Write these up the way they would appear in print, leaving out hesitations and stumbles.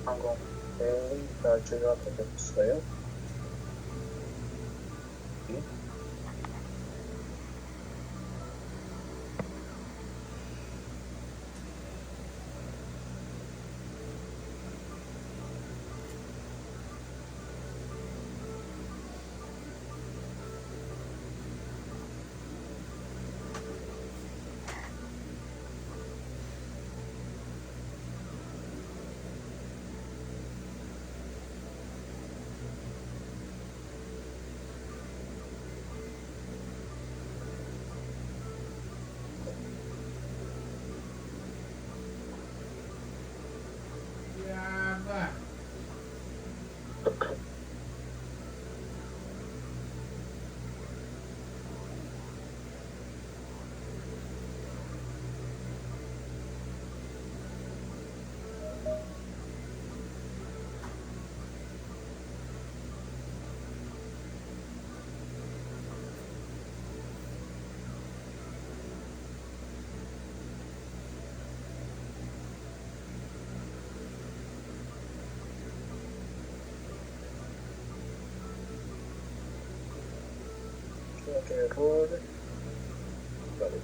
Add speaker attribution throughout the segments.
Speaker 1: 항공 배가 제가 되겠어요? Okay, roll. Balik.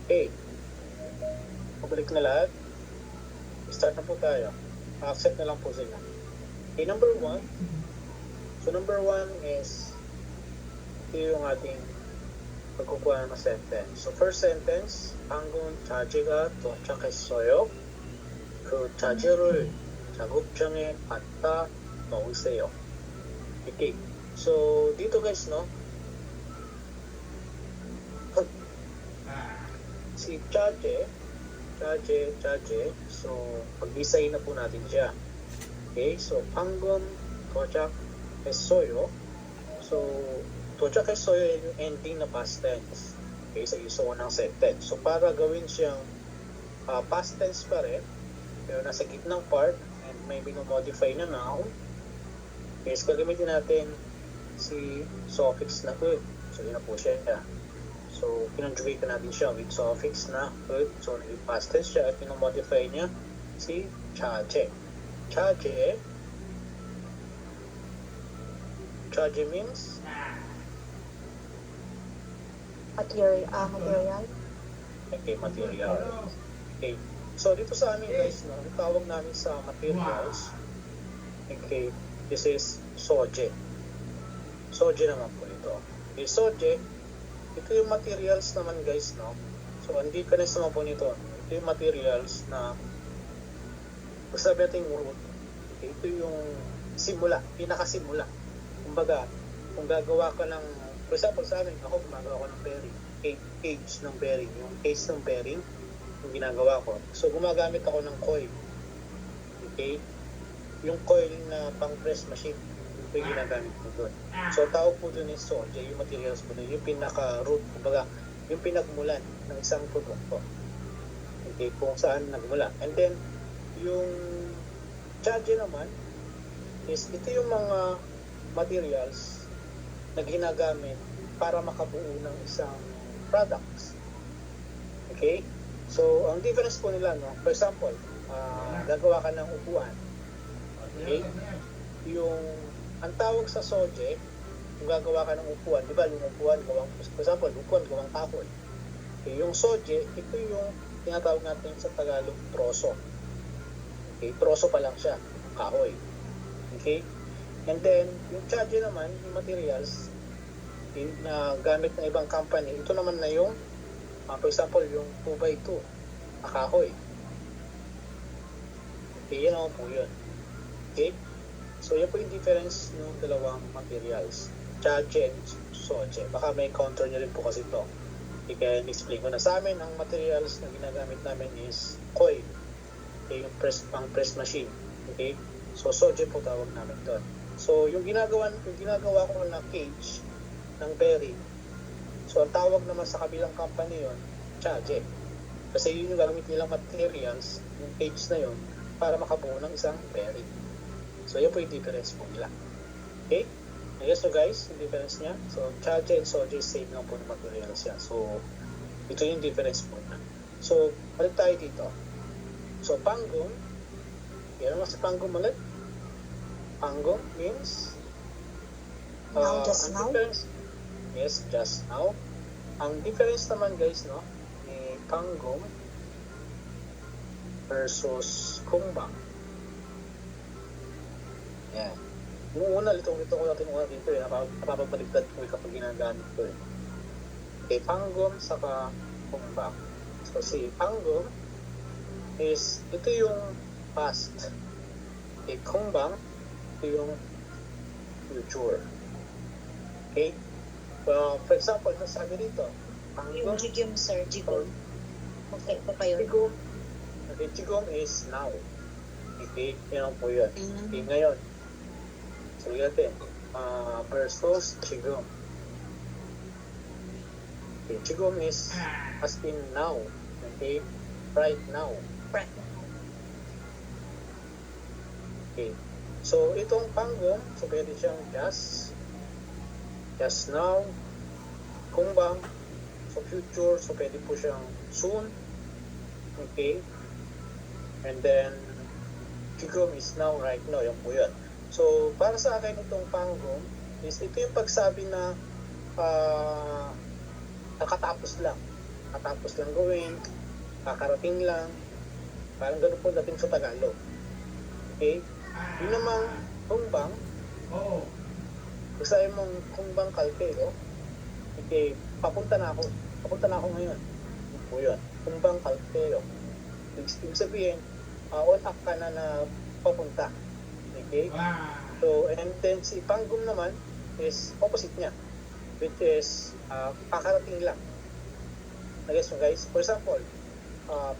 Speaker 1: Okay. Pabalik na lahat. Start na po tayo. Accept na lang po sila. Okay, number 1. So, number 1 is ito yung ating pagkukuha ng sentence. So, first sentence, 방금 자지가 도착했어요. 그 자지를 작업장에 갖다 놓으세요. Okay. So, dito guys, no? Si Chaje. So, pag-isay na po natin siya. Okay, so, 방금 도착했어요. So, 도착했어요 yung ending na past tense. Okay, sa iso ng sentence. So, para gawin siyang past tense pa rin, pero nasa gitnang part, and may binumodify na noun. Okay, so, gagamitin natin si suffix na good. So, yun na po siya. So, pinonjugate natin siya with suffix na good. So, naging past tense siya at pinamodify niya si chaje. Chaje means
Speaker 2: material.
Speaker 1: okay, material. Okay. So, dito sa amin guys, no, tawag namin sa materials. Okay, this is soje. Soje naman po ito. Okay, soje, ito yung materials naman guys, no? So, hindi ka naman po nito. Ito yung materials na sabi natin yung root. Okay, ito yung simula, pinakasimula. Kumbaga, kung gagawa ka ng, for example sa amin, ako gumagawa ko ng bearing, cage ng bearing, yung case ng bearing, yung ginagawa ko. So, gumagamit ako ng coil. Okay? Yung coil na pang press machine. Ito yung ginagamit ko doon. So, tawag po doon is soja, yung materials po doon, yung pinaka-root, kumbaga, yung pinagmulan ng isang produkto. Okay, kung saan nagmula. And then, yung chaje naman, is ito yung mga materials na ginagamit para makabuo ng isang products. Okay? So, ang difference po nila, no? For example, gagawa ka ng upuan. Okay? Ang tawag sa soje, kung gagawa ka ng upuan, di ba, yung upuan, for example, upuan, gawang kahoy. Okay, yung soje, ito yung tinatawag natin sa Tagalog, troso. Okay, troso pa lang siya, kahoy. Okay? And then, yung chaje naman, yung materials, na gamit ng ibang company, ito naman na yung, for example, yung 2x2, na kahoy. Okay, yun naman po yun. Okay? So, yan po yung difference ng dalawang materials. Chaje and soje. Baka may counter nyo rin po kasi ito. Kaya explain ko na sa amin, ang materials na ginagamit namin is coil. Okay, yung press machine. Okay? So, soje po tawag namin doon. So, yung ginagawa ko na cage ng bearing, so, ang tawag naman sa kabilang company yon, chaje. Kasi yun yung gamit nilang materials, yung cage na yon, para makabuo ng isang bearing. So, yun po yung difference po nila. Okay? Yes, so guys, yung difference niya. So, chaje and soje, same lang po ng materials yan. So, ito yung difference po na. So, balik tayo dito. So, panggong, yan naman si panggong ulit. Panggong means
Speaker 2: Now, just now?
Speaker 1: Yes, just now. Ang difference naman guys, no, ni panggong versus kumbang. Yan. Yung una, ito ko natin una dito, napapabaliktad ko kapag ginagamit ko. Okay, panggong saka kumbang. So, si panggong is, ito yung past. Okay, kumbang, ito yung future. Okay? For example, sabi dito,
Speaker 2: Yung jigum, sir, jigum. Okay, pa pa yun.
Speaker 1: Jigum. Okay, jigum is now. Okay, yan po yun. Okay, ngayon. So, natin. Versus jigum. Okay, jigum is as in now. Okay, right now.
Speaker 2: Right.
Speaker 1: Okay. So, itong panggong, so pwede siyang just now, kumbang, so future, so pwede po siyang soon, okay, and then, jigum is now, right now, yan po yun. So, para sa akin itong panggong, is ito yung pagsabi na nakatapos lang gawin, kakarating lang, parang ganun po dating sa Tagalog. Okay? Yun namang kumbang, gusto mong kumbang kalpero, okay, papunta na ako ngayon. Yun po yun, kumbang kalpero. Ibig sabihin, on up ka na papunta. Okay? So, and then si panggong naman is opposite niya, which is kakarating lang. Nag-guess mo guys? For example,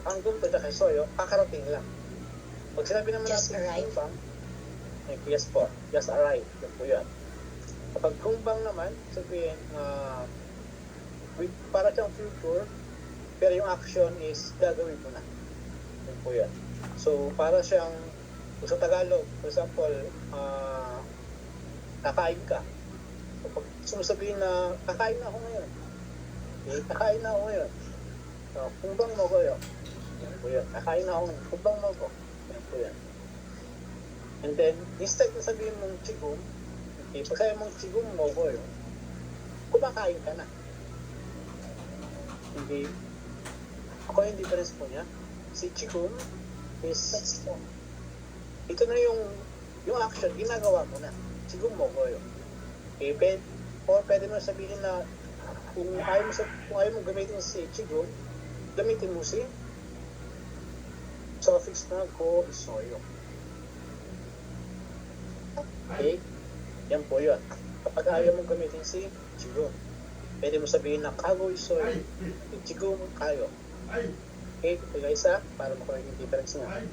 Speaker 1: panggong to the Quezon, kakarating lang. Pag sinabi naman
Speaker 2: Just
Speaker 1: natin
Speaker 2: arrive.
Speaker 1: kumbang, yes po, just arrive. Yan po yan. Kapag kumbang naman, sabihin, para siyang future, pero yung action is gagawin mo na. Yan po yan. So, para siyang, sa Tagalog, for example, kakain ka. So, pag sumasabihin na, kakain na ako ngayon. Okay, kakain na ako ngayon. So, kumbang mo ko yun. Yan po yan. Kakain na ako ngayon. Kumbang mo ko. Yan po yan. And then, instead na sabihin mong chigum, okay, pag sabi mong chigum mo ko yun, kumakain ka na. Hindi, ako yung difference po niya. Si chigum is, ito na yung action, ginagawa mo na. Chigum mo ko yun. Okay, pwede mo sabihin na, kung ayaw mo gamitin si chigum, gamitin mo si suffix na ko isoyo. Okay? Yan po yun. Kapag ayaw mo gamitin si chigum, pwede mo sabihin na kago isoyo, chigum kayo. Okay? Ito guys para makuha yung difference niya.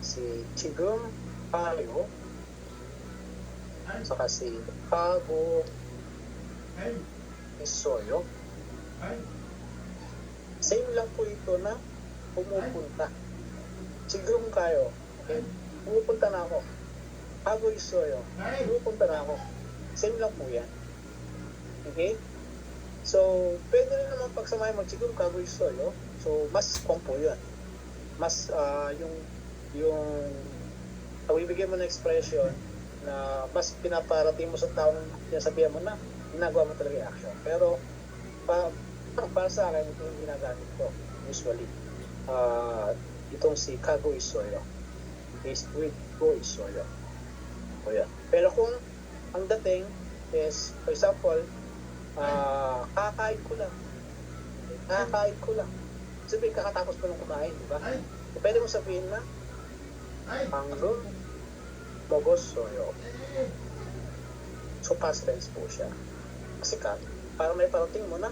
Speaker 1: Si chigum kayo, saka si kago isoyo. Same lang po ito na pumupunta. Chigum kayo. Okay? Pumupunta na ako. Kago isoyo. Pumupunta na ako. Same lang po yan. Okay? So, pwede rin naman pagsamahin mo chigum kago isoyo. So, mas kompo yun. Mas, yung pabibigyan mo ng expression na mas pinaparating mo sa tao na sabihan mo na ginagawa mo talaga yung action. Pero, para sa akin, ito yung ginagamit ko usually. Itong si kago isoyo is with go isoyo. O yan. Pero kung ang dating is, for example, kakain ko lang. Sabihin, kakatapos ko lang kumain, di ba? So, pwede mo sabihin na, panggong 먹었어요. So past tense po siya. Kasi para may parating mo na,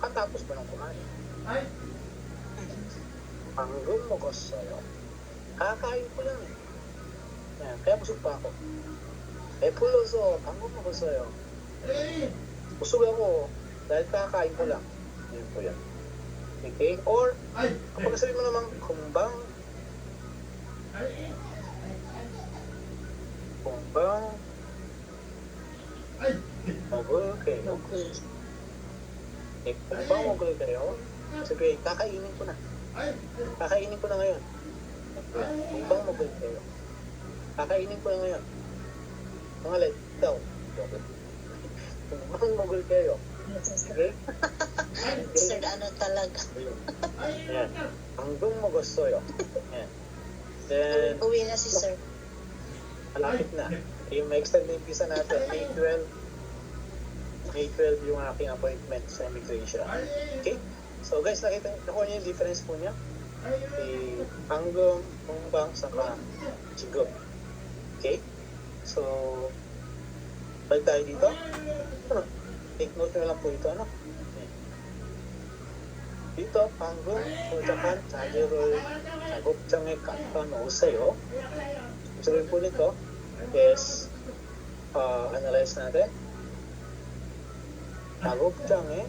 Speaker 1: katapos mo nang kumain. 방금 먹었어요. Kakain ko lang eh. Yan, kaya busog pa ako. 불러서 방금 먹었어요. Busog ako dahil kakain ko lang. Yan po yan. Okay? Or, kapag sabi mo naman, kumbang 먹을 kayo.
Speaker 2: Mogul.
Speaker 1: Kumbang 먹을 kayo. Sabi, kakainin ko na. Kakainin ko na ngayon. Kumbang 먹을 kayo. Kakainin ko na ngayon. Pangalit, daw. Kumbang 먹을 kayo. Okay?
Speaker 2: Sir, ano talaga?
Speaker 1: Yan. 방금 먹었어요. Yan. Then,
Speaker 2: Uwi na si sir.
Speaker 1: malapit na. Yung extend na yung visa natin, May 12. May 12 yung aking appointment sa immigration. Okay? So guys, nakuha niyo yung difference po niya. 방금, kumbang, saka 지금. Okay? So, balik tayo dito. Ano? Take note nyo lang po ito, ano? dito, 방금 도착한 자리를 작업장에 갖다 놓으세요. Sabihin po nito is, analyze natin. 작업장에,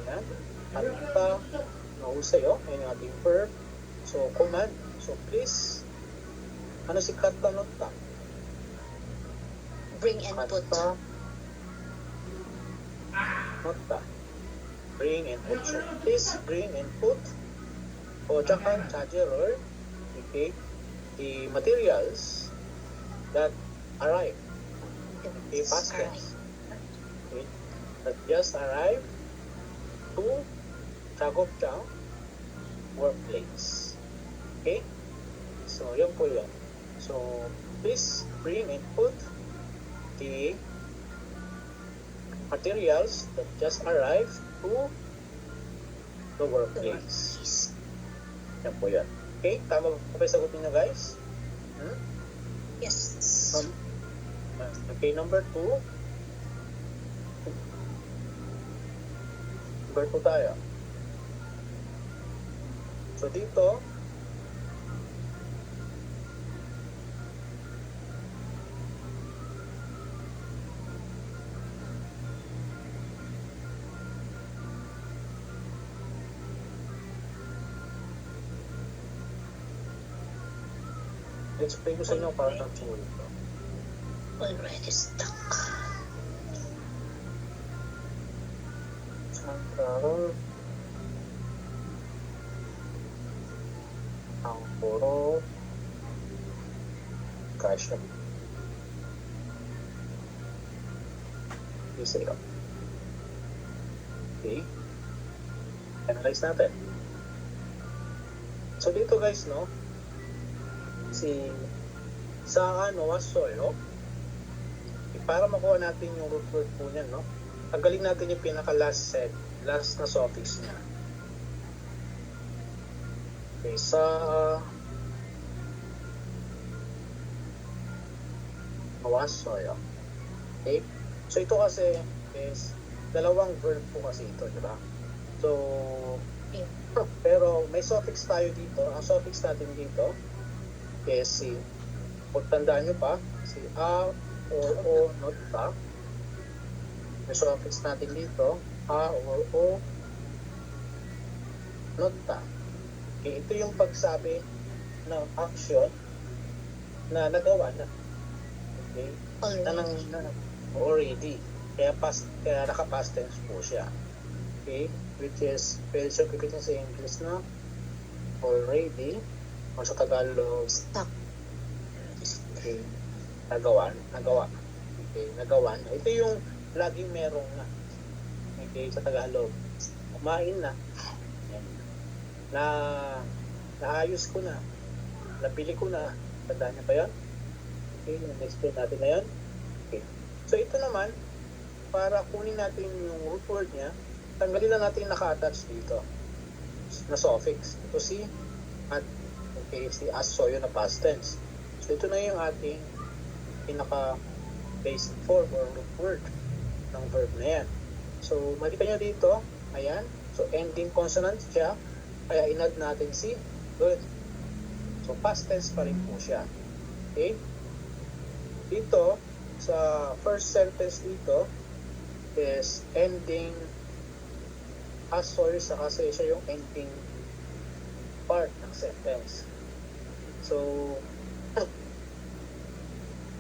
Speaker 1: yan, 갖다 놓으세요. Yan yung ating verb. So, command. So, please, ano si 갖다 놓다?
Speaker 2: Bring and put.
Speaker 1: 갖다 놓다. Bring and put. So, please bring and put 도착한 자재를, okay, the materials that arrive, okay, past tense, okay, that just arrive to 작업장, workplace. Okay? So, yun po yun. So, please bring and put the materials that just arrived to the workplace. Yan po yan. Okay? Tama ba yung sagutin nyo, guys?
Speaker 2: Yes.
Speaker 1: Okay, number 2. Number 2 tayo. So, dito, explain ko sa inyo para sa tool.
Speaker 2: Already stuck.
Speaker 1: Sekarang ang puro kasya. Isa yun. Okay. Analyze natin. So dito guys, no, sa 왔어요. Para makuha natin yung root word po niyan, no? Tanggalin natin yung pinaka last na suffix niya. Okay, sa 왔어요. Okay? So ito kasi is dalawang verb po kasi ito, di ba? So, pero may suffix tayo dito. Ang suffix natin dito is si, kung tandaan nyo pa, si a or o, not ta. May suffix natin dito, a or o, not ta. Okay, ito yung pagsabi ng action na nagawa na. Okay? Already. Kaya naka-past tense po siya. Okay? Which is, pwede siya pipitin sa English na already, o sa Tagalog,
Speaker 2: Stuck.
Speaker 1: okay, nagawa. Okay, nagawa na. Ito yung laging merong na. Okay, sa Tagalog, kumain na. Yan. Naayos ko na. Nabili ko na. Tandaan niya ba yan? Okay, na-explain natin na yan. Okay. So ito naman, para kunin natin yung root word niya, tanggalin na natin yung naka-attach dito na suffix. Ito si at, okay, si as, so yun na past tense. So ito na yung ating pinaka-basic form or root word ng verb na yan. So, makita nyo dito, ayan. So, ending consonant siya, kaya inad natin si good. So, past tense pa rin po siya. Okay? Dito, sa first sentence dito, is ending sorry, kasi siya yung ending part ng sentence. So,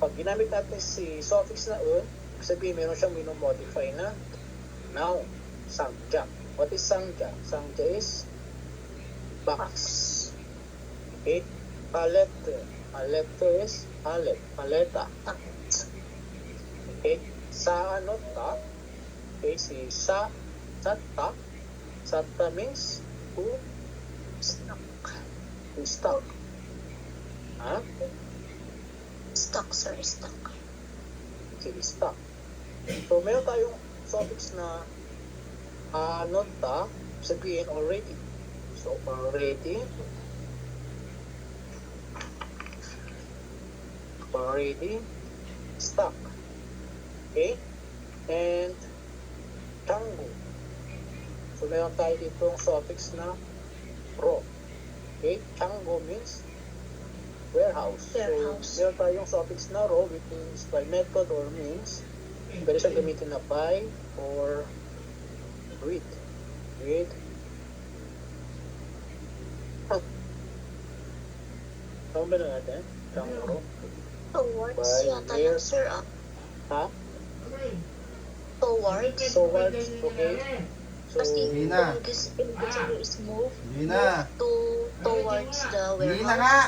Speaker 1: pag ginamit natin si suffix na un, sabihin meron siyang minomodify na noun, sangja. What is sangja? Sangja is box. Okay? Palette. Palette is palette. Paleta. Okay? Sa ano ta? Okay, si sa ta. Satta means to
Speaker 2: Stock.
Speaker 1: stock. Ha?
Speaker 2: Stock, sir. Stock.
Speaker 1: Sige, stock. So, meron tayong suffix na nota, sabihin already. So, already. Stock. Okay? And tango. So, meron tayo dito yung suffix na ro. Okay? Tango means warehouse.
Speaker 2: Warehouse.
Speaker 1: So, meron tayong suffix na ro, which means by method or means. Pwede siyang gamitin na by or with. With. Tama ba na natin? Tango.
Speaker 2: Towards
Speaker 1: By
Speaker 2: yata
Speaker 1: where?
Speaker 2: yan, sir.
Speaker 1: Ha?
Speaker 2: Towards.
Speaker 1: Towards, okay. So,
Speaker 2: Kasi
Speaker 3: Nina.
Speaker 2: English is move.
Speaker 3: Nina.
Speaker 2: Towards the
Speaker 3: Nina
Speaker 2: warehouse.
Speaker 3: nga!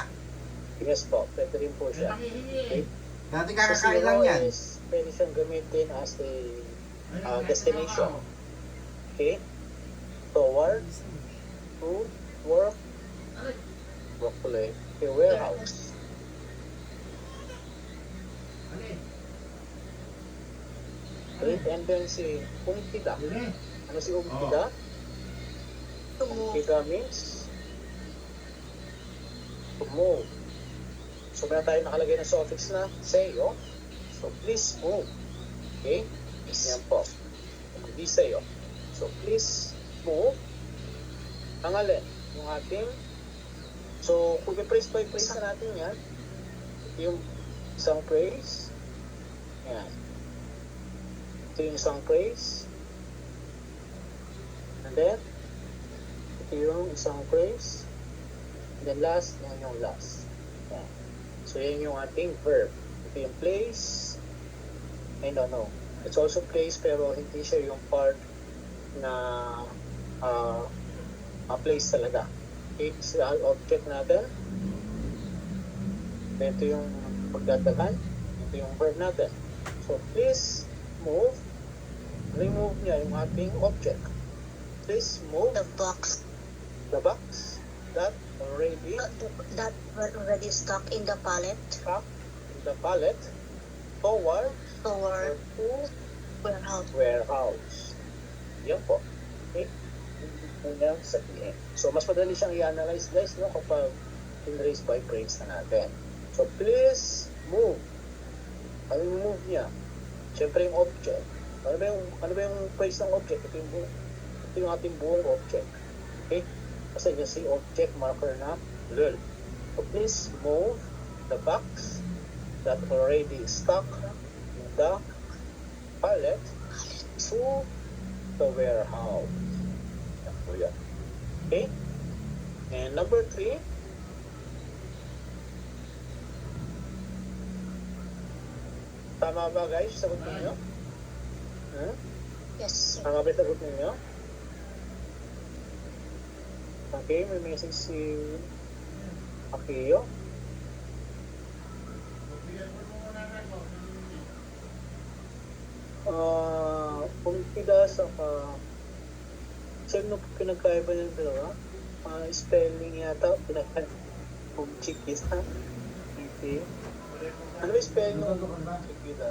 Speaker 1: yes po, pwede rin po siya. Okay?
Speaker 3: Dati
Speaker 1: Kasi
Speaker 3: kakakain lang
Speaker 1: ro
Speaker 3: yan.
Speaker 1: is pwede siyang gamitin as a destination. Okay? Towards, to, work, workplace, a warehouse. Okay? And then si umpida. Ano si umpida?
Speaker 2: To move.
Speaker 1: Umpida means to move. So, meron tayo nakalagay na suffix na seyo. So, please move. Okay? Yan po. Please seyo. So, please move. Ang alin? Yung ating so, kung i-praise by praise na natin yan, yung isang praise. Yan. Ito yung isang praise. And then, ito yung isang praise. And then last, yan yung last. Yan. So, yan yung ating verb. Ito yung place. I don't know. It's also place pero hindi siya yung part na place talaga. Okay, so object natin. Ito yung pagdadagan. Ito yung verb natin. So, please move. Remove niya yung ating object. Please move
Speaker 2: The box
Speaker 1: the box that already
Speaker 2: that were already stuck in the pallet
Speaker 1: stuck in the pallet toward or
Speaker 2: toward
Speaker 1: to
Speaker 2: warehouse.
Speaker 1: warehouse. Yan po. Okay? Yan sabihin. So, mas madali siyang i-analyze guys, no, kapag in-raise by praise na natin. So, please move. Ano yung move niya? Siyempre yung object. Ano ba yung praise ng object? Ito yung ating buong object. Okay? Kasi yung si object marker na lul. So, please move the box that already stuck in the pallet to the warehouse. Yan po yan. Okay? And number 3, tama ba guys? Sagot ninyo?
Speaker 2: Yes, sir.
Speaker 1: Tama ba yung sagot ninyo? Okay, may message si Akio. Pumpida saka sino pinagkaiba ng dalawa? Spelling yata Pumchikita. Okay. Ano ba yung spelling ng Pumchikita?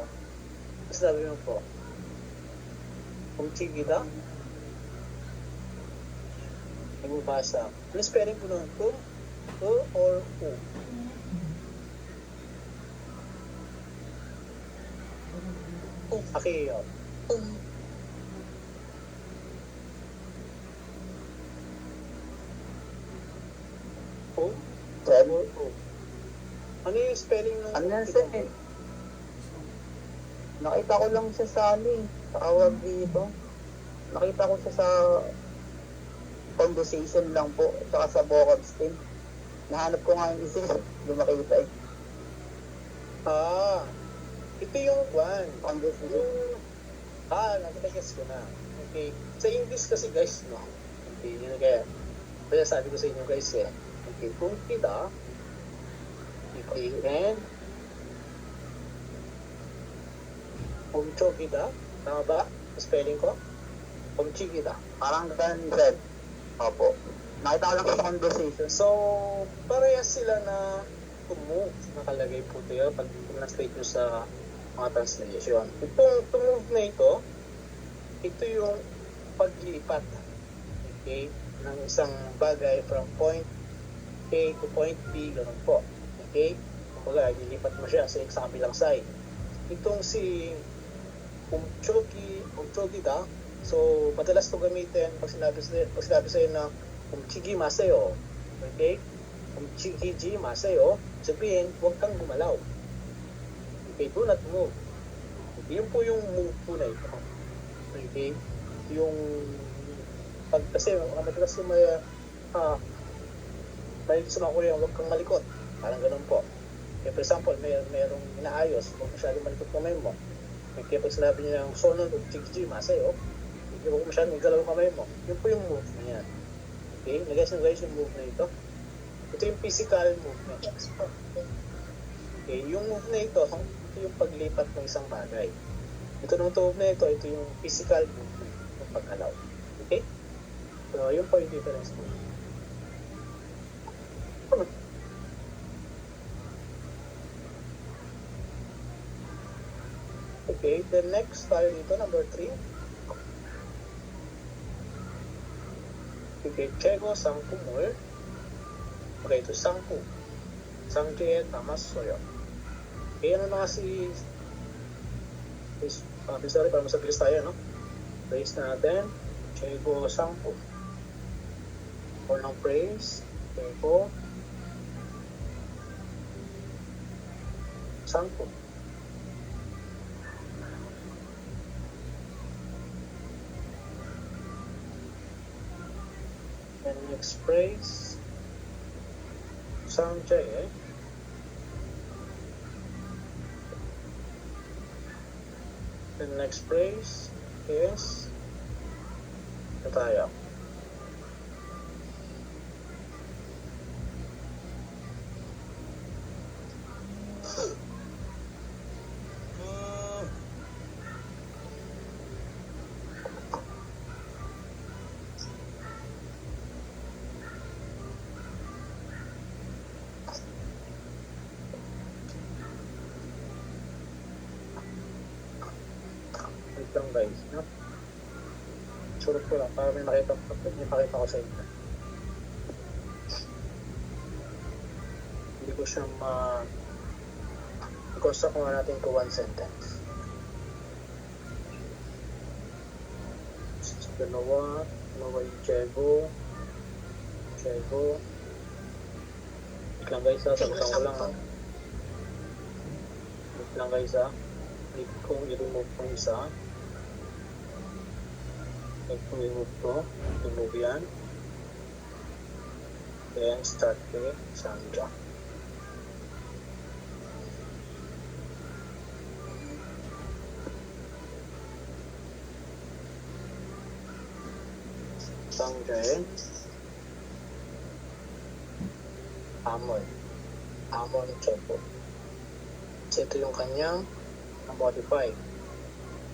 Speaker 1: Sabi mo po. Pumchikita? Nagbabasa. Ano spelling po nun? O or O? Akiyo. Oh?
Speaker 3: Sir,
Speaker 1: Oh. Ano yung spelling ng
Speaker 3: ano yan, sir? Nakita ko lang siya sa tawag dito. Nakita ko siya sa conversation lang po, tsaka sa Bokod Steam. Nahanap ko nga yung isa, hindi makita eh.
Speaker 1: Ah, ito yung
Speaker 3: Conversation.
Speaker 1: nakita-guess ko na. Okay. Sa English kasi guys, no? Okay, yun na kaya sabi ko sa inyo guys eh. Okay, kung kita, okay, and Kumchogida, tama ba? Spelling ko? Kumchigida.
Speaker 3: Parang ganun, sir. Opo. Nakita ko lang sa conversation.
Speaker 1: So, parehas sila na to-move. Nakalagay po tayo pag translate nyo sa mga translation. Itong to-move na ito yung paglipat. Okay? Ng isang bagay from point A to point B, ganun po. Okay? Kumbaga, lilipat mo siya sa kabilang side. Itong si Umchogida, so madalas to gamitin pag sinabi sa'yo na Umchigi Masayo. Okay? Umchigi Masayo, sabihin, huwag kang gumalaw. Okay, do not move. Okay, yun po yung move po na ito. Okay? Yung kasi madalas yung may sa mga Korean, huwag kang malikot. Parang ganun po. Okay, for example, merong inaayos, huwag masyadong malikot kamay mo. Okay, pag sinabi niya ng sonon o chigi masayo, huwag masyadong igalaw kamay mo. Yun po yung move na yan. Okay, nag-guys yung move na ito. Ito yung physical movement. Okay, yung move na ito yung paglipat ng isang bagay. Ito nung move na ito yung physical movement, yung paggalaw. Okay? So, yun po yung difference mo. Okay, the next tayo dito, number 3. Okay, Chego Sangkumul. Okay, ito Sangku. Sangje Tamassoyo. Okay, ano na si sorry, para masabilis tayo, no? Praise natin. Chego Sangku. Or ng praise. Chego Sangku. And next phrase, Sangjae. The next phrase is Kataya. Wait lang guys, no? Sulat ko lang para may makita ko sa inyo. Hindi ko siya i-construct ko nga natin to one sentence. Dalawa yung Chego. Wait lang guys, sasagutan ko lang. Wait lang guys, need kong i-remove ko isa. Need kong i-remove to. Remove yan. Then start with Sangja. Sangja Amon Chopo. So ito yung kanyang modified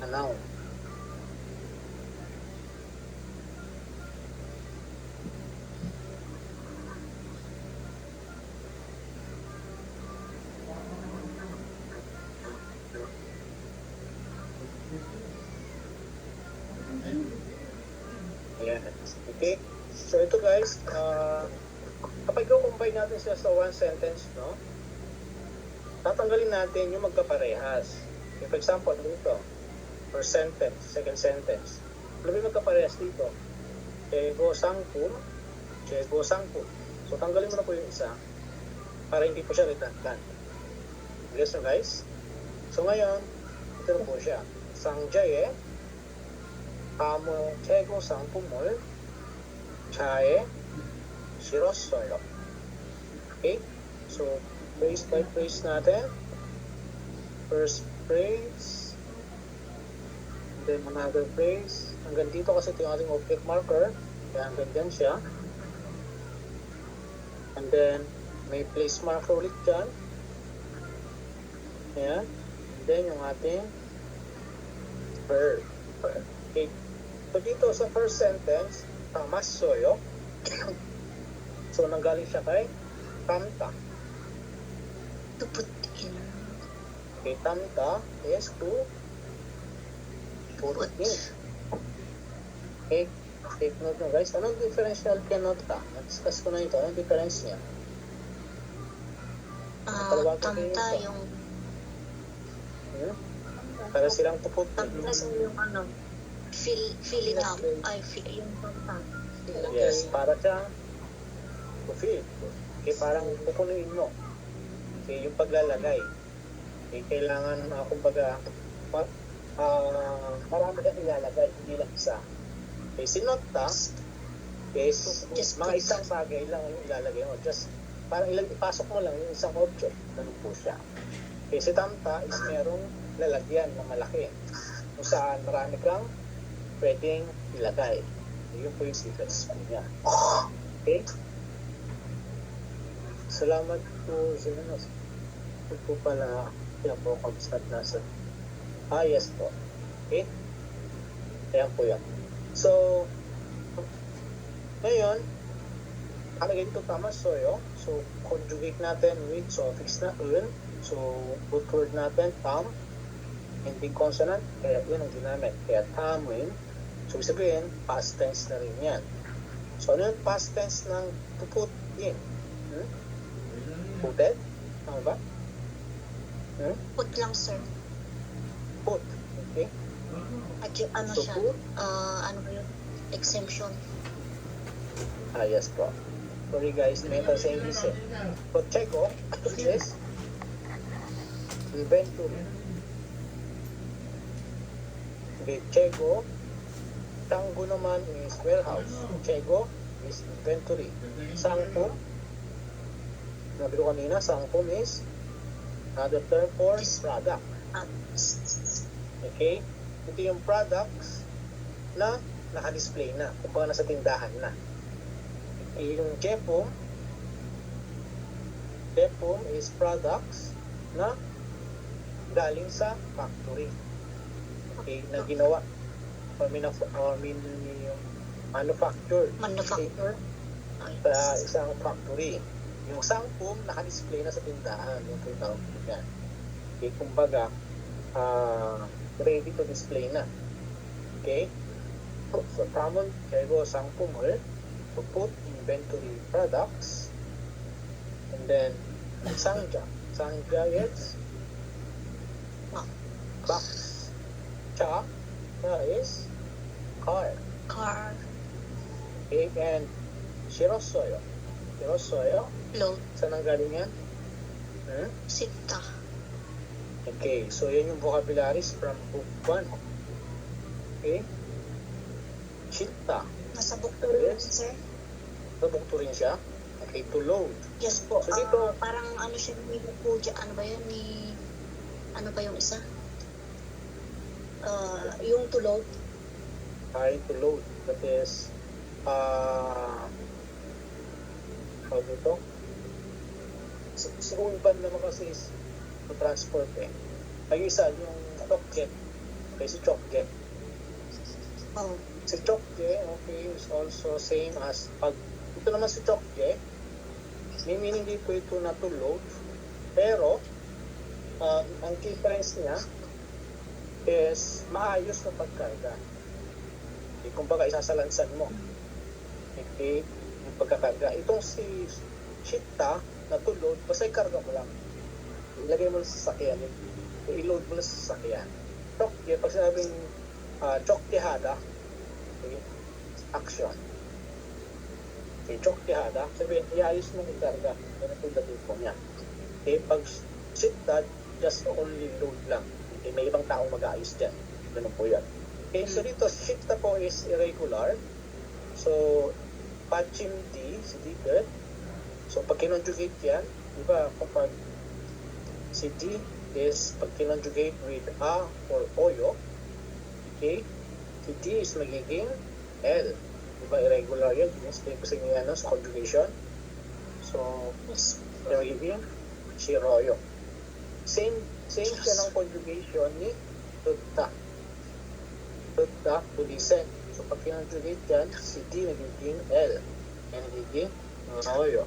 Speaker 1: na noun. Ayan. Okay? So ito guys, kapag i-combine natin sila sa one sentence, tatanggalin natin yung magkaparehas. Okay, for example, dito, first sentence, second sentence. Ano ba yung magkaparehas dito? Chego sangpum, chego sangpum. So tanggalin mo na po yung isa para hindi po siya redundant. Yes, no guys? So ngayon, ito na po siya. Sangjae, kamo chego sangpum을 차에 실었어요. Okay? So, phrase by phrase natin. First phrase, then another phrase. Hanggang dito kasi ito yung ating object marker. Kaya hanggang dyan siya. And then, may place marker ulit dyan. Ayan. And then, yung ating verb. Okay. So, dito sa first sentence, tamassoyo. So, nanggaling siya kay tamta.
Speaker 2: To put in.
Speaker 1: Okay, tamta is to put in. Okay, take note nyo guys. Anong differential kenota? Na-discuss ko na ito. Anong difference niya?
Speaker 2: Tamta yung
Speaker 1: Para silang puput in.
Speaker 2: tamta sa yung ano, fill it up. Ay, yung tamta.
Speaker 1: Yes, para siyang to-fill. Okay, parang pupunuin mo. Okay, yung paglalagay. Okay, kailangan, kumbaga, marami kang ilalagay, hindi lang isa. Okay, si nota is
Speaker 2: Just
Speaker 1: mga
Speaker 2: put.
Speaker 1: isang bagay lang yung ilalagay mo. Just, parang ipasok mo lang yung isang object. Ganun po siya. Okay, si tamta is merong lalagyan na malaki. Kung saan marami kang pwedeng ilagay. Yun po yung secrets po niya. Okay? Salamat po sa ano. Ito po pala, yan po, constant nasa. Yes po. Okay? Ayan po yan. So, ngayon, kalagay dito tama soyo. So, conjugate natin with suffix na un. So, root word natin, tam. Hindi consonant, kaya yun ang ginamit. Kaya tamin. So, sabihin, past tense na rin yan. So, ano yung past tense ng to put in? Puted? Tama ba?
Speaker 2: Put lang, sir.
Speaker 1: Put. Okay?
Speaker 2: At yung ano
Speaker 1: So,
Speaker 2: siya,
Speaker 1: put?
Speaker 2: ano ba yun? Exemption.
Speaker 1: Yes po. Sorry guys, mental sa English eh. So, Chego is inventory. Okay, Chego. Tango naman is warehouse. Chego is inventory. Sangpum, nabi ko kanina, sangpum is another term for product.
Speaker 2: At
Speaker 1: Okay? Ito yung products na naka-display na. Kumbaga nasa tindahan na. Yung Jepum is products na galing sa factory. Okay? Na ginawa. Manufactured.
Speaker 2: manufacture.
Speaker 1: Sa isang factory. Yung sangpum, naka-display na sa tindahan. Yung tinatawag ko yan. Okay, kumbaga, ready to display na. Okay? So, tamon, kaya sangpum을 to put inventory products. And then, sangja. Sangja is box. Cha is car.
Speaker 2: Car.
Speaker 1: Okay, and shirossoyo. Shirossoyo,
Speaker 2: Load.
Speaker 1: saan ang galing yan?
Speaker 2: Sita.
Speaker 1: Okay, so yan yung vocabularies from book 1. Okay? Chitta.
Speaker 2: Nasa book 2 rin,
Speaker 1: Yes.
Speaker 2: sir.
Speaker 1: Nabukto rin siya. Okay, to load.
Speaker 2: Yes po.
Speaker 1: So, dito-
Speaker 2: Parang ano siya ni Puja. Ano ba yun? Ano ba yung isa? Yung to load.
Speaker 1: Ay, to load. That is, how dito? Sa urban naman kasi is to transport eh. Ay, isa, yung chokjet. Okay, si chokjet.
Speaker 2: Oh.
Speaker 1: Si chokje, okay, is also same as pag ito naman si chokje, may meaning dito ito na to load, pero ang difference niya is maayos na pagkarga. Okay, kumbaga isasalansan mo. Okay, yung pagkakarga. Itong si Shitta na to load, basta ikarga mo lang. Ilagay mo lang sa sasakyan. I-load mo lang sa sasakyan. Chokye, pag sinabing chokyehada, okay, action. Okay, chokyehada, sabihin, iayos mong ikarga. Yan po yung dating po niya. Okay, pag shifted, just only load lang. Okay, may ibang taong mag-aayos dyan. Ganun po yan. Okay, so dito, shift na po is irregular. So, pachimdi, si dito. So, pag kinonjugate yan, di ba, kapag si D is pag kinonjugate with a or oyo, okay, si D is magiging L. Di ba, irregular yan. Explain ko sa inyo yan, no, sa conjugation. So, magiging shiroyo. Same siya ng conjugation ni tutta. Tutta, budisen. So, pag kinonjugate yan, si D nagiging L. Yan nagiging royo.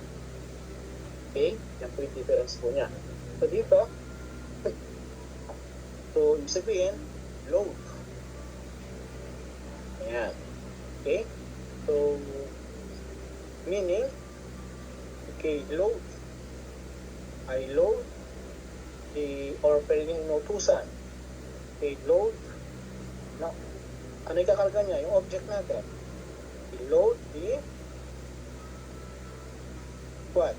Speaker 1: Okay? Yan po yung difference po niya. So, dito, so, ibig sabihin, load. Ayan. Okay? So, meaning, okay, load. I load or pwedeng inutusan. Okay, load. No. Ano ikakarga niya? Yung object natin. I-load the what?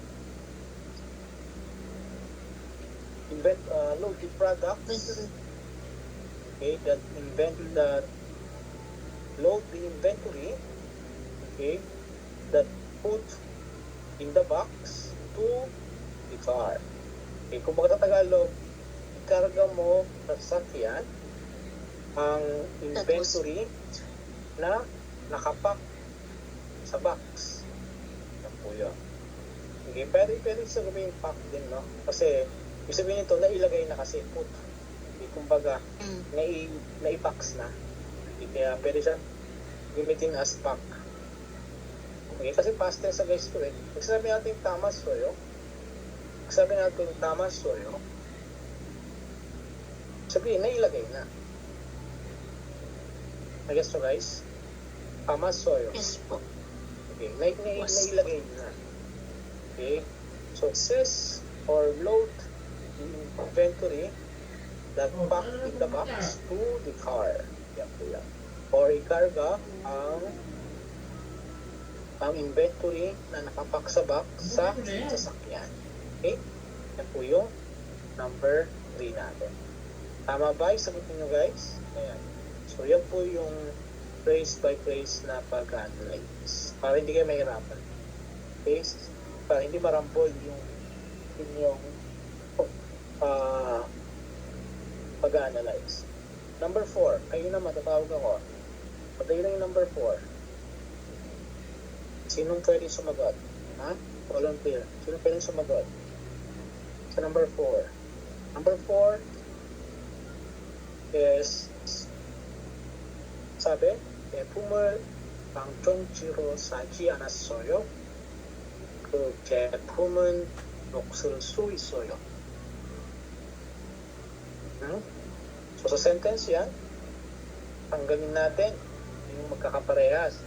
Speaker 1: Load the products. Okay, load the inventory. Okay, that put in the box to the car. Okay, kung baka sa Tagalog, ikarga mo sa sasakyan ang inventory na nakapak sa box. Yan po yun. Okay, pwede sabihin pack din, no? Kasi, ibig sabihin nito, nailagay na kasi put. Okay, kumbaga, naipax na. Okay, kaya pwede siya gamitin as pack. Okay, kasi past tense sa guys ko eh. Pag sabi natin tama soyo, sabihin, nailagay na. Nag-guess to guys? Tama soyo.
Speaker 2: Yes po.
Speaker 1: Okay, nailagay na. Okay, so sys or load the inventory that pack in the box to the car. Yan po yan. Or ikarga ang inventory na nakapak sa box sa sasakyan. Okay? Yan po yung number 3 natin. Tama ba? Sagutin nyo guys. Ayan. So yan po yung phrase by phrase na pag-analyze. Para hindi kayo mahirapan. Okay? Para hindi marambol yung inyong pag-analyze. Number 4. Ayun na, matatawag ako. Patayin na yung number 4. Sinong pwede sumagot? Ha? Volunteer. Sino pwede sumagot? Sa number 4. Number 4 is sabi, 제품을 방종치로 사지 않았어요. 그 제품은 녹슬 수 있어요. So, sa sentence yan, tanggalin natin yung magkakaparehas.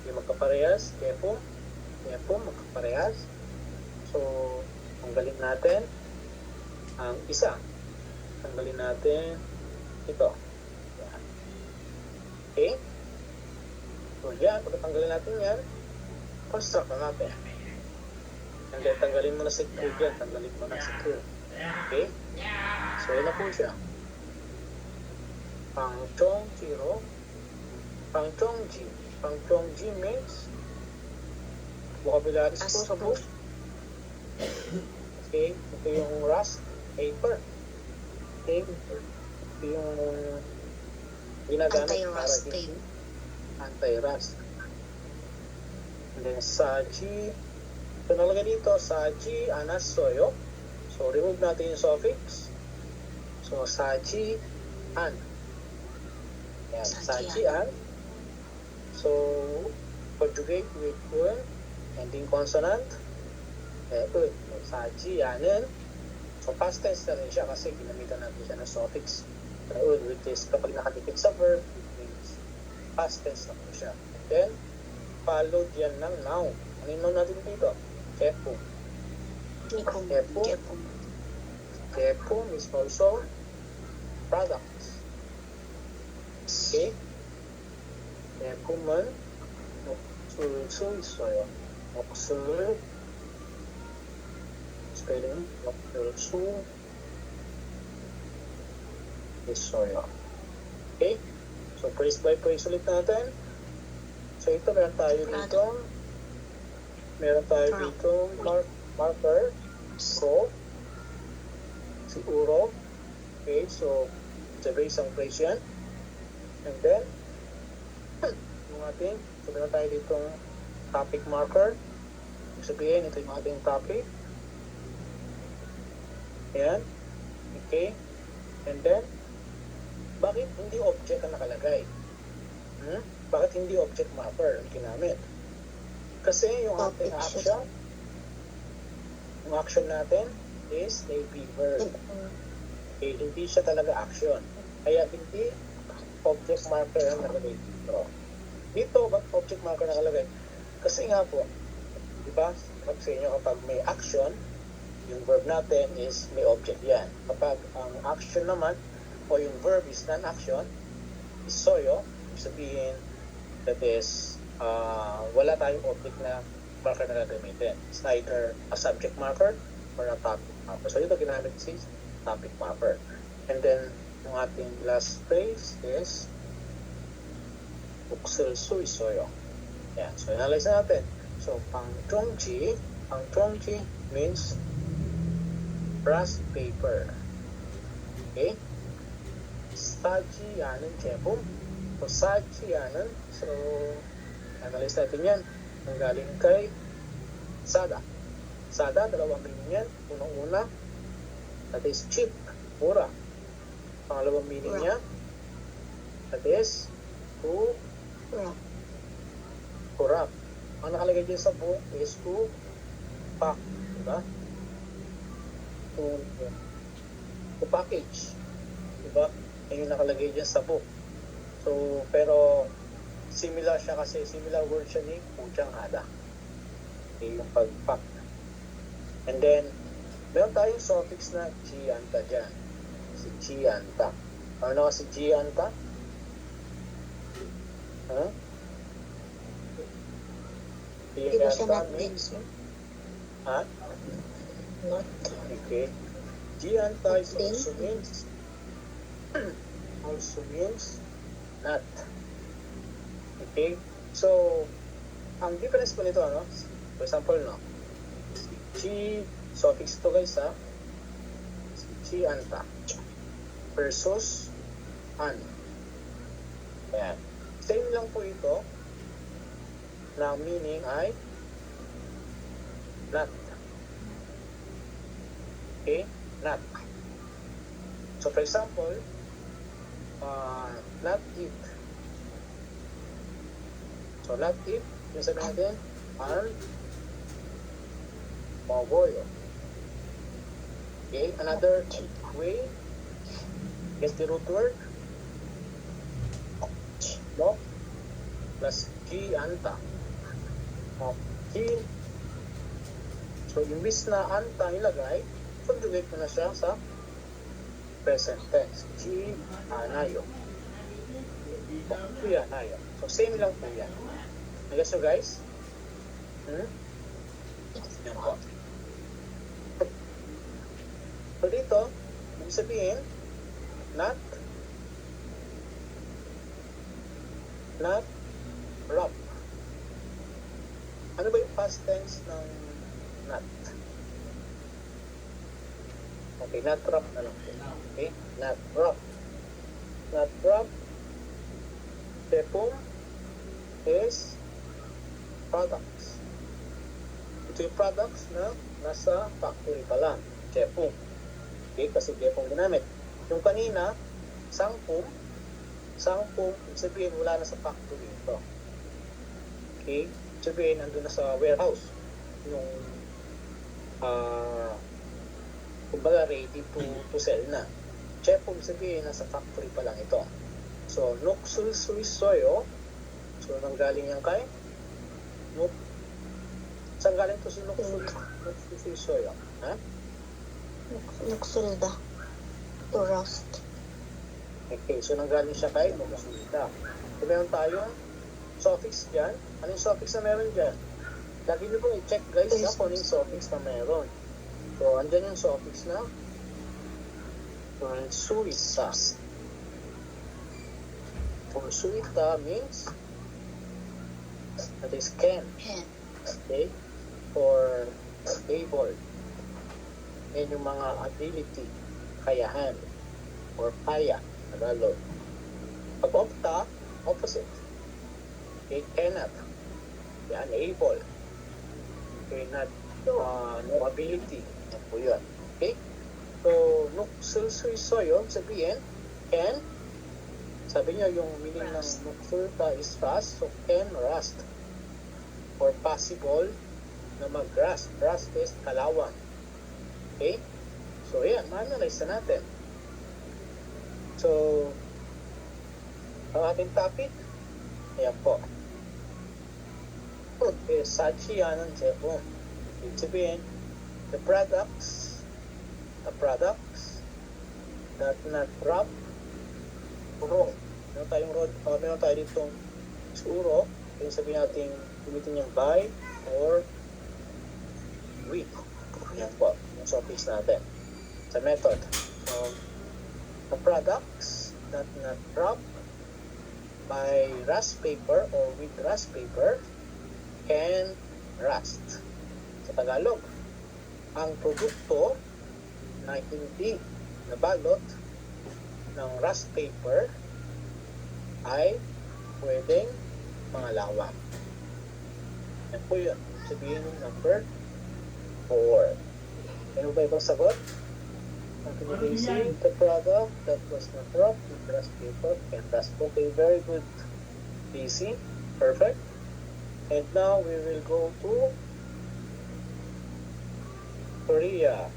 Speaker 1: Yung magkaparehas, kepo, magkaparehas. So, tanggalin natin ang isa. Tanggalin natin ito. Yan. Okay? So, yan. Pagkatanggalin natin yan, construct na natin. Tanggalin mo na si Q yan. Tanggalin mo na si Q. Okay? So, yun na po siya. 방종지로 방종지 means vocabularies po sa book. Okay, ito yung rust paper. Okay, ito yung ginagamit para hindi anti-rust. And then saji, ito nalagay dito, saji anasoyo. So remove natin yung suffix. So saji an. Yan, sajian. So, conjugate with un, ending consonant. Un. Sajianin. So, past tense na rin siya kasi ginamitan natin siya ng suffix. Un, which is kapag nakadikit sa verb, it means past tense na po siya. Then, followed yan ng noun. Ano yung noun natin dito? Kepum. Kepum is also product. Okay? 대품은 녹슬 수 있어요. 녹슬 spelling 녹슬 수 있어요. Okay? So, phrase by phrase ulit natin. So, ito meron tayo dito. Marker. So, siguro. Okay, so, it's a very isang phrase yan. And then, yung ating, so meron tayo ditong topic marker. Ibig sabihin, ito yung ating topic. Ayan. Okay. And then, bakit hindi object ang nakalagay? Bakit hindi object marker ang ginamit? Kasi yung ating action natin is a verb. Okay, hindi siya talaga action. Kaya hindi object marker ang nakalagay dito. Dito, bakit object marker nakalagay? Kasi nga po, di ba, sabi sa inyo kapag may action, yung verb natin is may object yan. Kapag ang action naman, o yung verb is non-action, is soyo, sabihin, that is, wala tayong object na marker na gagamitin. It's either a subject marker or a topic marker. So, ito ginamit si topic marker. And then, yung ating last phrase is uksul su isoyo. Yan. So, analyze natin. So, pangchongji means brass paper. Okay? 사지않은 제품. So, 사지않은. So, analyze natin yan. Ang galing kay Sada. Sada, dalawang meaning yan. Unang-una, that is cheap, mura. Pangalawang meaning niya, that is corrupt. Ang nakalagay dyan sa book is to pack. Diba? To package. Diba? Yung nakalagay dyan sa book. So, pero similar siya kasi similar word siya ni Pujang Hada. Okay, yung pag-pack. And then, meron tayong suffix na Jianta dyan. Si Jianta. Ano si Jianta? Huh? Jianta means... Ha?
Speaker 2: Not.
Speaker 1: Okay. Jianta is also means not. Okay? So, ang difference po nito, ano? For example, no? Si suffix to guys, ha? Si anta versus an. Ayan. Same lang po ito na meaning ay not. Okay? Not. So, for example, not eat. So, not eat, yung sabihin natin, an baboyo. Okay, another way, guess the root word, no, plus G, anta. Okay. So, imbis na anta ilagay, conjugate mo na siya sa present tense. G, anayo. Kuya, anayo. So, same lang po yan. Guess nyo guys? Yan po. So, dito, ibig sabihin, not rough. Ano ba yung past tense ng not? Okay, not rough na lang. Okay, not rough. Not rough. Tepong is products. Ito yung products na nasa factory pa lang. Tepong. Okay, kasi tepong ginamit. Yung kanina, sangpong, ibig sabihin wala na sa factory ito. Okay, ibig sabihin nandun na sa warehouse. Yung kumbaga ready to sell na. Tepong ibig sabihin nasa factory pa lang ito. So, nuksul suisoyo. So, nanggaling yan kay saan galing to si nuksul suisoyo? Ha?
Speaker 2: Nuksulda. To rust.
Speaker 1: Okay, so nanggaling siya kay Nuksulta. So meron tayong suffix dyan. Ano yung suffix na meron dyan? Lagi nyo pong i-check guys kung ano yung suffix na meron. So, andyan yung suffix na Suita. For Suita means that is can.
Speaker 2: Can.
Speaker 1: Okay? For able. Yan yung mga ability, kayahan, or kaya, Tagalog. Pag opta, opposite. Okay, cannot. Yan, able. Okay, not, no ability. Yan po yun. Okay? So, nuksulsuisoyo, sabihin, can. Sabi niya, yung meaning ng nuksulta is rust, so can rust. Or possible na mag-rust. Rust is kalawang. Okay? So, yan, ma-analyze na natin. So, ang ating topic, ayan po. Okay, Sachiyanan Jebong. Ibig sabihin, the products that not drop uro. Meron tayo ditong uro. Yung sabihin natin, gamitin yung by or with. Yan po, yung suffix natin. Sa method. The products that not drop by rust paper or with rust paper can rust. Sa Tagalog, ang produkto na hindi nabalot ng rust paper ay pwedeng mangalawang. Yan po yun. Sabihin yung number 4. Ano ba ibang sagot? Continue basing the product that was not dropped with rust paper can rust. Okay, very good. Easy. Perfect. And now we will go to Korea.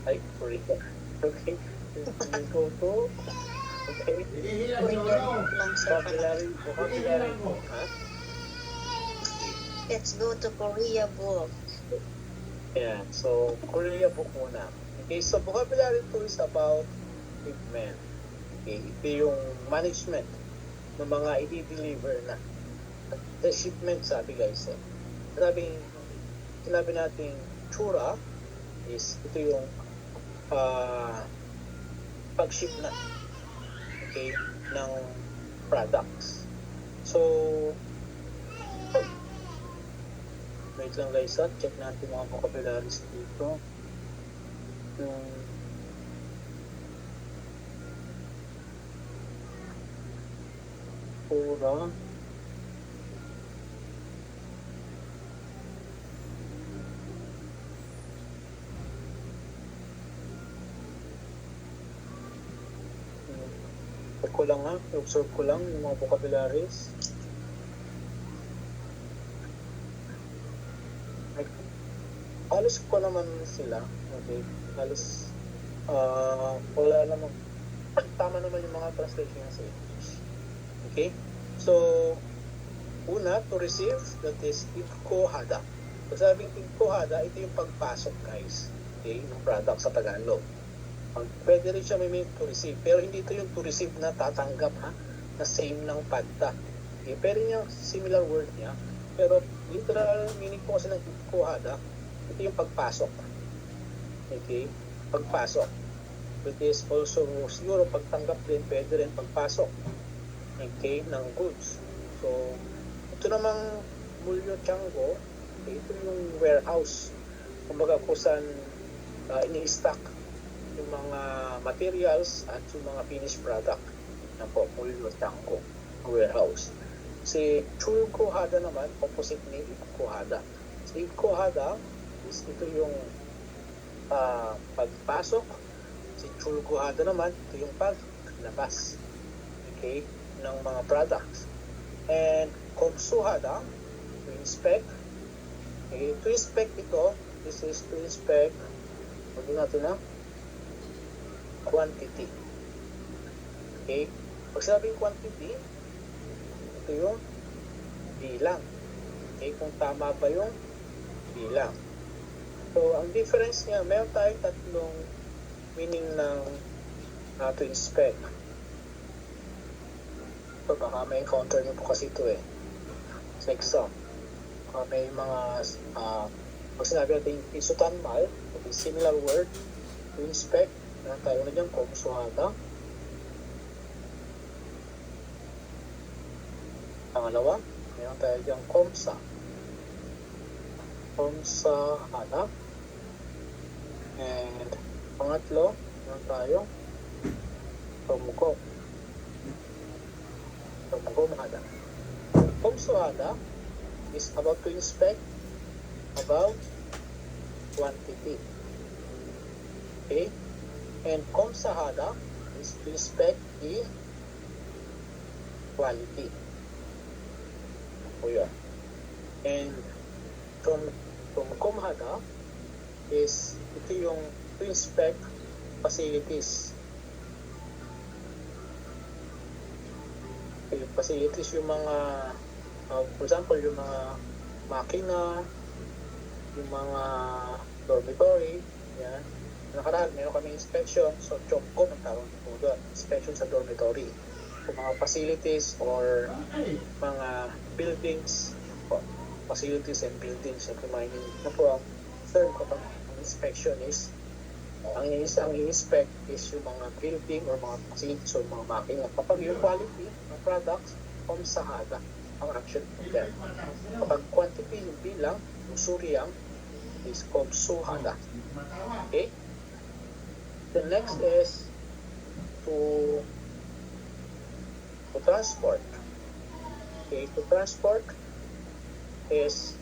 Speaker 1: Ay, Korea. Okay. We will go to
Speaker 2: Lang sa
Speaker 1: vocabulary book. Ha?
Speaker 2: Let's go to Korea book.
Speaker 1: Yeah, so Korea book muna. Okay, so vocabulary 2 is about shipment. Okay, ito yung management ng mga i-deliver na. The shipment, sabi guys eh. Sinabi natin tsura is ito yung pag-ship na. Okay, ng products. So, wait lang guys ha, check natin mga vocabularies dito. Pura. Check ko lang ha, observe ko lang yung mga vocabularies. Halos ko naman sila. Okay, halos wala naman, tama naman yung mga translation sa English. Okay, so una, to receive, that is ikohada. Pag sabing ikohada, ito yung pagpasok guys, okay, yung product sa Tagalog. Pwede rin siya may mean to receive, pero hindi ito yung to receive na tatanggap ha, na same ng padta. Okay, pero yung similar word niya, pero literal meaning po kasi ng ikohada, ito yung pagpasok. Okay, pagpasok. It is also siguro pagtanggap din, pwede rin pagpasok. Okay, ng goods. So, ito namang Mulyo Chango, okay, ito yung warehouse. Kumbaga kung saan ini-stock yung mga materials at yung mga finished product na po, Mulyo Chango, warehouse. Si Chulkohada naman, opposite ni Ikohada. Si Ikohada is ito yung pagpasok. Si Chulkohada naman, ito yung paglabas, okay, ng mga products. And Komsuhada, to inspect. Okay, to inspect ito, this is to inspect, sabi natin na, quantity. Okay, pag sabing quantity, ito yung bilang. Okay, kung tama ba yung bilang. So, ang difference niya, meron tayong tatlong meaning ng to inspect. So, baka may encounter niyo po kasi ito eh. Sa exam. May mga, pag sinabi natin isutanmal, similar word, to inspect, meron tayo na dyan, komsuhada. Pangalawa, meron tayo dyan, komsa. Komsahada. And pangatlo, meron tayo, tomko. Tomko-mahada. Komsuhada is about to inspect about quantity. Okay? And komsahada is to inspect the quality. O yun. And from komhada is ito yung to inspect facilities. Okay, facilities yung mga for example, yung mga makina, yung mga dormitory, yan. Nakaraan, meron kami inspection, so CHOPCO, ang tawag po doon, inspection sa dormitory. Kung mga facilities or mga buildings, facilities and buildings, at reminding na po ang term ko pag inspection is, ang i-inspect is yung mga building or mga facilities or mga makina. Kapag yung quality ng products, komsahada ang action plan. Kapag quantity yung bilang, yung suryang, is komsuhada. Okay? The next is to transport. Okay, to transport is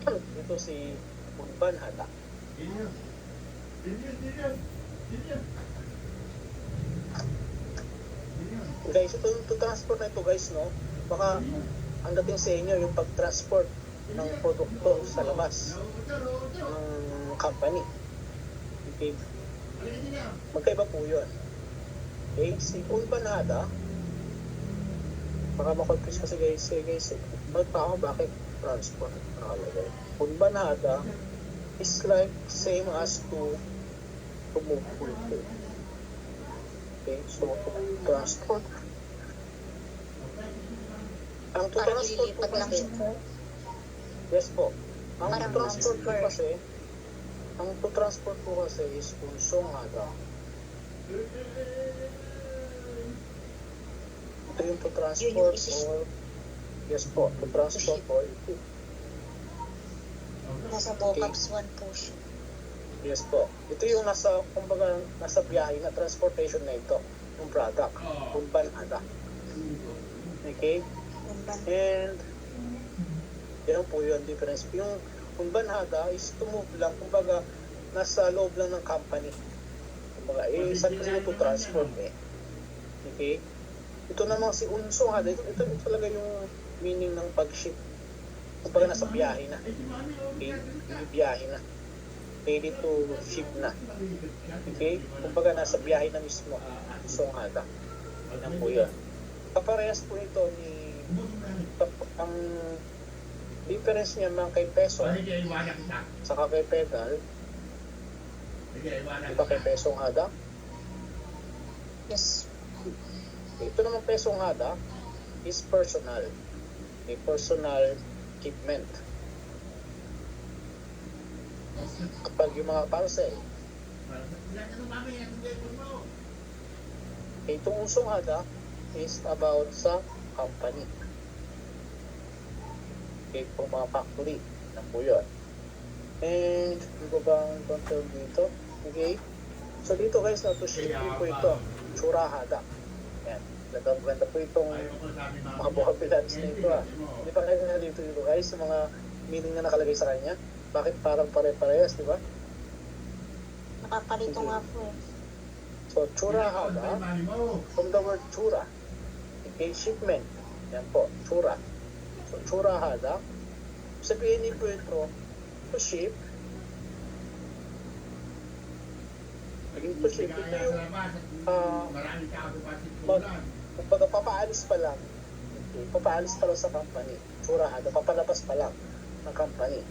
Speaker 1: ito si Unbanhada. Guys, ito to transport na ito guys, no? Baka ang dating sa inyo yung pag-transport ng produkto sa labas ng company. Okay. Magkaiba po yun. Okay, si Unbanhada, baka makonfuse kasi guys, bakit transport? Unbanhada is like same as to move fulfill. Okay, so to transport. Ang to
Speaker 2: Parang
Speaker 1: transport po
Speaker 2: lilipat lang
Speaker 1: kasi,
Speaker 2: siya.
Speaker 1: yes po. Ang
Speaker 2: Parang
Speaker 1: to transport po
Speaker 2: transfer.
Speaker 1: kasi, ang to transport po kasi is unsonghada. Ito yung to transport or yes po, to transport or
Speaker 2: Nasa vocabs 1 po siya.
Speaker 1: yes po. Ito yung kumbaga, nasa biyahe na transportation na ito, yung product, unbanhada. Okay? And, yan po yun, difference. Yung unbanhada is to move lang, kumbaga, nasa loob lang ng company. Kumbaga, saan kasi ito transport eh. Okay? Ito namang si unsonghada, ito talaga yung meaning ng pag-ship. Kumbaga, nasa biyahe na. Okay? Biyahe na. Ready to ship na. Okay? Kumbaga, nasa biyahe na mismo. Unsonghada. Yan po yun. Kaparehas po ito ni ang difference niya man kay peso saka kay pedal, iba kay pesong hada.
Speaker 2: Yes.
Speaker 1: Ito naman pesong hada is personal, a personal equipment. Kapag yung mga parcel, itong usong hada is about sa company. Okay, po mga factory. Yan po yun. And, hindi ko bang control dito? Okay. So, dito guys, na-to-ship po ito. Churahada. Yan. Ganda po itong mga vocabularies na ito. Hindi pa kayo dito guys, sa mga meaning na nakalagay sa kanya. Bakit parang pare-parehas, di ba?
Speaker 2: Nakapalito nga po eh.
Speaker 1: So, churahada, from the word chura. Okay, shipment. Yan po, chura. So, churahada. Sabihin niyo po ito, to ship. To ship, ito yung kumbaga papaalis pa lang. Okay, papaalis pa lang sa company. Churahada, papalabas pa lang ng company.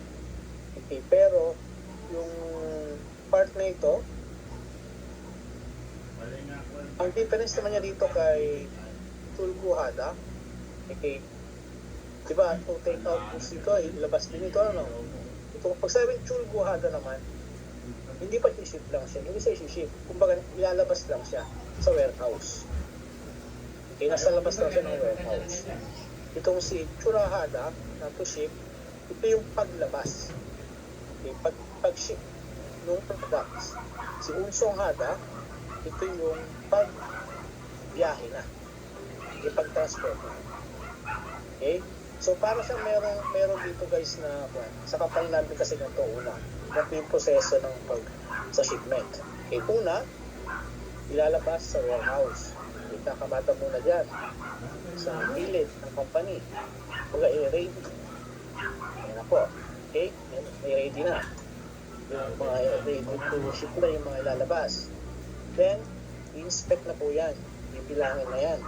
Speaker 1: Okay, pero yung part na ito, ang difference naman niya dito kay Tulguhada, okay, di ba, to take out goods dito, ilabas din ito, ano? Ito, pag sabing Tulguhada naman, hindi pa ship lang siya, hindi siya ship. Kumbaga, ilalabas lang siya sa warehouse. Okay, nasa labas lang siya ng warehouse. Itong si Churahada, na to ship, ito yung paglabas. Okay, pag-ship ng products. Si Unsong Hada, ito yung pag-biyahe na. Yung pag-transport na. Okay? So, para siyang meron dito guys na, sa kapal namin kasi ng ito, una, yung proseso ng sa shipment. Okay, una, ilalabas sa warehouse. Ikakamata muna dyan sa gilid ng company. Kung i-ready. Ayan na po. Okay? May ready na. Yung mga ready to ship na yung mga ilalabas. Then, i-inspect na po yan. Ibilangin na yan.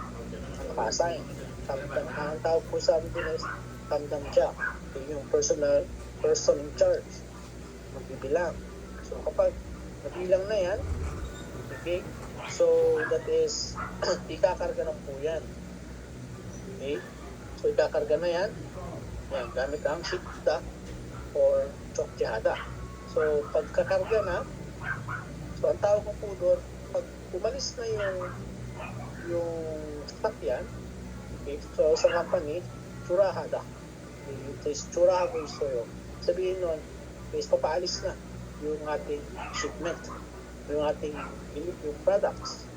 Speaker 1: Ang naka-assign. Ang tawag po sa amin din is tamdam siya. Yung person in charge. Magbibilang. So, kapag nabilang na yan, okay, so that is, ikakarga na po yan. Okay? So, ikakarga na yan. Yan, gamit ang shipda or chokyada. So, pagkakarga na, so, ang tawag ko po doon, pag umalis na yung sakyan, okay, so, sa company, Churahada. Ito is Churahada Isoyo. Sabihin nun, is papaalis na yung ating shipment, yung ating yung products.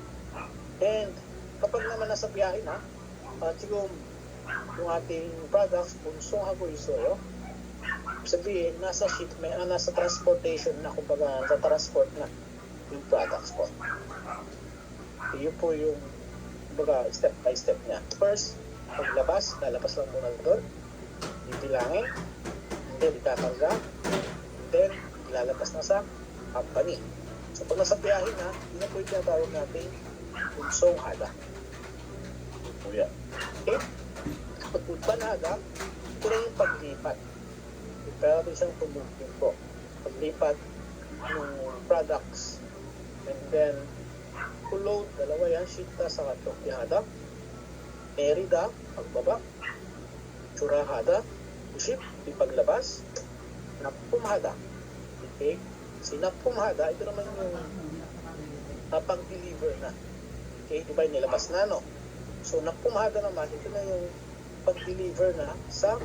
Speaker 1: And, kapag naman nasa biyahe na, yung ating products, Unsong Hago Isoyo, sabihin, nasa shipment, nasa transportation na, kumbaga, nasa transport na yung products po. Yun po yung, kumbaga, step by step niya. First, paglabas, lalabas lang muna doon, ibilangin, and then ikakarga, and then ilalabas na sa company. So, pag nasa biyahe na, yun na po yung tinatawag natin Unsong Hada. O yan. Okay? Pag Panhada, ito na yung paglipat. Pero isang tumugin po. Paglipat ng products. And then, load, dalawa yan, Shita sa Chokyada. Merida, pagbaba. Churahada, ship, ipaglabas. Napumhada. Okay? Si Napumhada, ito naman yung pag-deliver na. Okay? Diba yung nilabas na, no? So, Napumhada naman, ito na yung pag-deliver na sa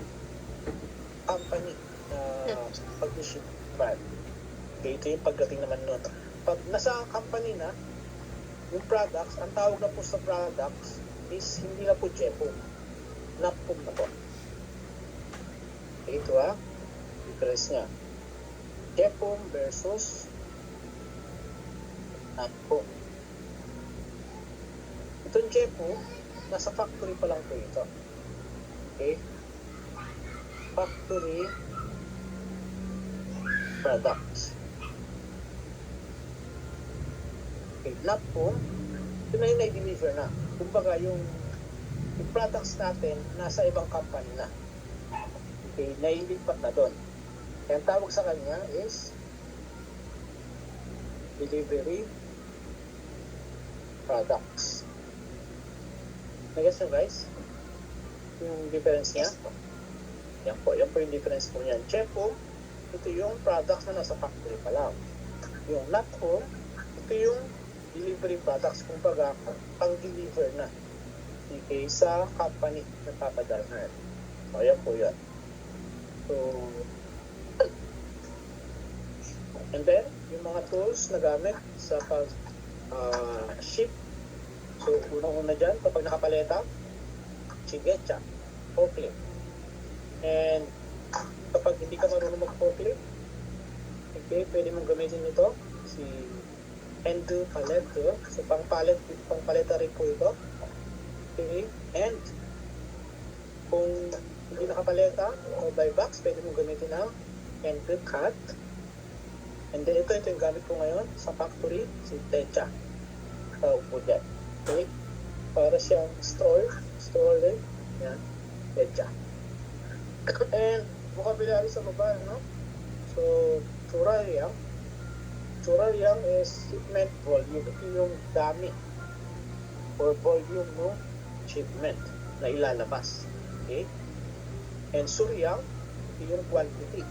Speaker 1: company pag-ship van. Okay, ito yung pagdating naman nun. Pag nasa company na, yung products, ang tawag na po sa products is hindi na po Jepo. Napum na po. Okay, ito difference niya. Jepum versus Napum. Itong Jepo, nasa factory pa lang po ito. Okay? Factory products. Okay, Napum, ito na yung na-deliver na. Kumbaga, yung products natin nasa ibang company na. Okay, nailipat na doon. Kaya ang tawag sa kanya is delivery products. Nag-guess nyo guys? Yung difference niya? Yan po yung difference po niyan. Jepo, ito yung products na nasa factory pa lang. Yung Napum, ito yung delivery products, kumbaga, pang-deliver na. Okay, sa company na papadala. So, ayan po yan. So, and then, yung mga tools na gamit sa pag-ship. So, unang-una dyan, kapag nakapaleta, chigecha, forklift. And, kapag hindi ka marunong mag-forklift, okay, pwede mong gamitin ito, si Endo Paleto. So, pang-paleta rin po ito. Okay, and, kung hindi nakapaleta o by box, pwede mong gamitin ang Endo Cut. And then, ito yung gamit ko ngayon sa factory, si Techa. Tawag po dyan. Okay, para siyang store rin. Yan, Techa. And, vocabulary sa baba, no? So, Churayang is shipment volume. Ito yung dami or volume, no? achievement na ilalabas. Okay? And suryang, yung quantity,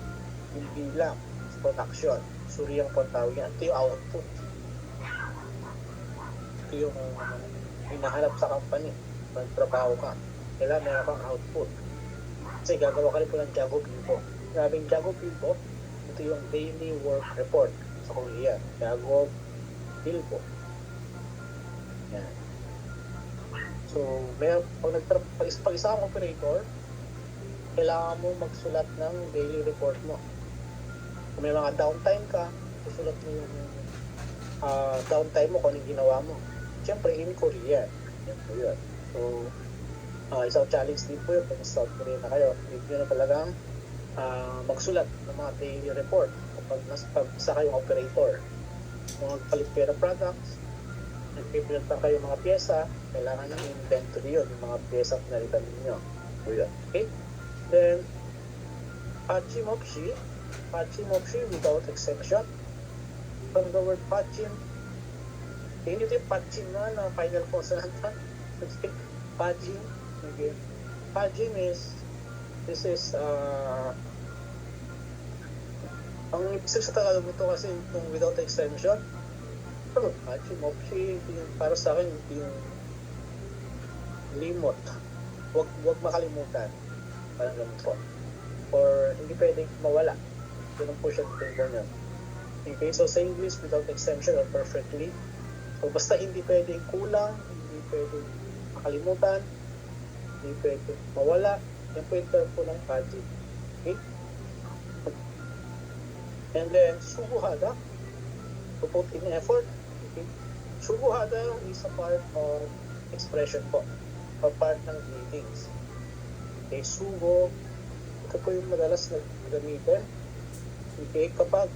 Speaker 1: yung bilang, production. Suryang po tawag yan. Ito yung output. Ito yung hinahanap sa company. Magtrabaho ka. Kailangan meron kang output. Kasi gagawa ka rin po ng Jago Pilbo. Grabing Jago Pilbo, ito yung daily work report sa Korea. Jago Pilbo. Yan. So, pag isa kang operator, kailangan mo magsulat ng daily report mo. Kung may mga downtime ka, susulat mo yung downtime mo kung anong ginawa mo. Siyempre, in Korea. Yan po yun. So, isang challenge din po yun kung South Korea na kayo. Hindi nyo na talagang magsulat ng mga daily report kapag isa kayong operator. Kung magpalit kayo ng products, nag-prepare pa kayo mga pyesa, kailangan ng inventory yun, yung mga pyesa na pinalitan ninyo. So, yun. Okay? Then, Pachimopshi without exemption. From the word Pachim, hindi ito yung Pachim na final consonant. Okay? Pachim. Okay. Pachim is, this is, ang ibig sa Tagalog ito kasi yung without exemption. Pero Pachimopshi, para sa akin, yung limot. Huwag makalimutan. Parang ganun po. Or hindi pwedeng mawala. Ganun po siya table niya. Okay, so sa English, without exemption or perfectly. So basta hindi pwedeng kulang, hindi pwedeng makalimutan, hindi pwedeng mawala. Yan po yung term po ng Pachim. Okay? And then, subuhada. To put in effort. Okay? Subuhada is a part of expression po. Or part ng greetings. Okay, sugo, ito po yung madalas na gamitin. Okay, kapag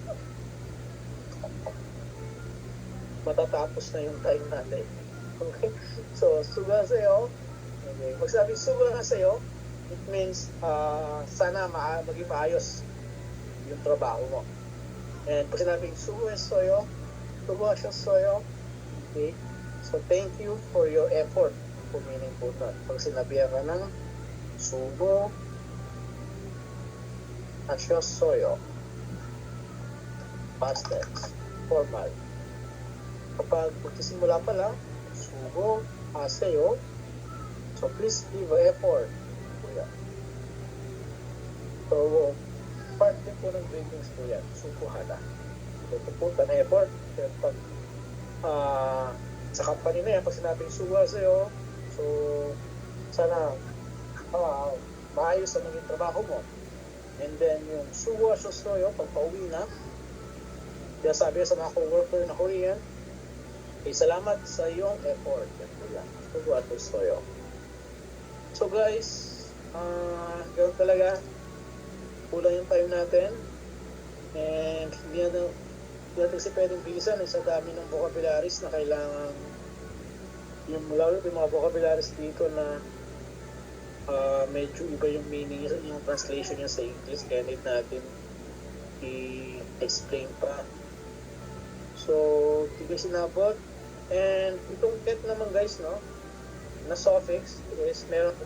Speaker 1: matatapos na yung time natin. Okay, so, suga sa'yo. Okay, pag sabi suga sa'yo, it means sana maging maayos yung trabaho mo. And pag sinabing sugo sa'yo, okay, so thank you for your effort. Kung meaning po ito. Pag sinabihan ka ng sugo soyo, past tense, formal. Kapag magsisimula pa lang, sugo aseyo, so please give effort. So, part din po ng greetings po yan, subuhada. So, pupunta na effort. Kaya pag sa company na yan, pag sinabing sugo aseyo, so, sana maayos na maging trabaho mo. And then, yung suwa soyo, pag pauwi na, kaya sabi sa mga co-worker na Korean, salamat sa iyong effort. Yan po yan. Suwa soyo. So guys, ganoon talaga. Kulang yung time natin. And hindi natin si pwedeng bilisan sa dami ng vocabularies na kailangan yung lalo yung mga vocabularies dito na medyo iba yung meaning, yung translation niya sa English, kaya need natin i-explain pa. So, hindi ko sinabot. And itong get naman guys, no, na suffix is meron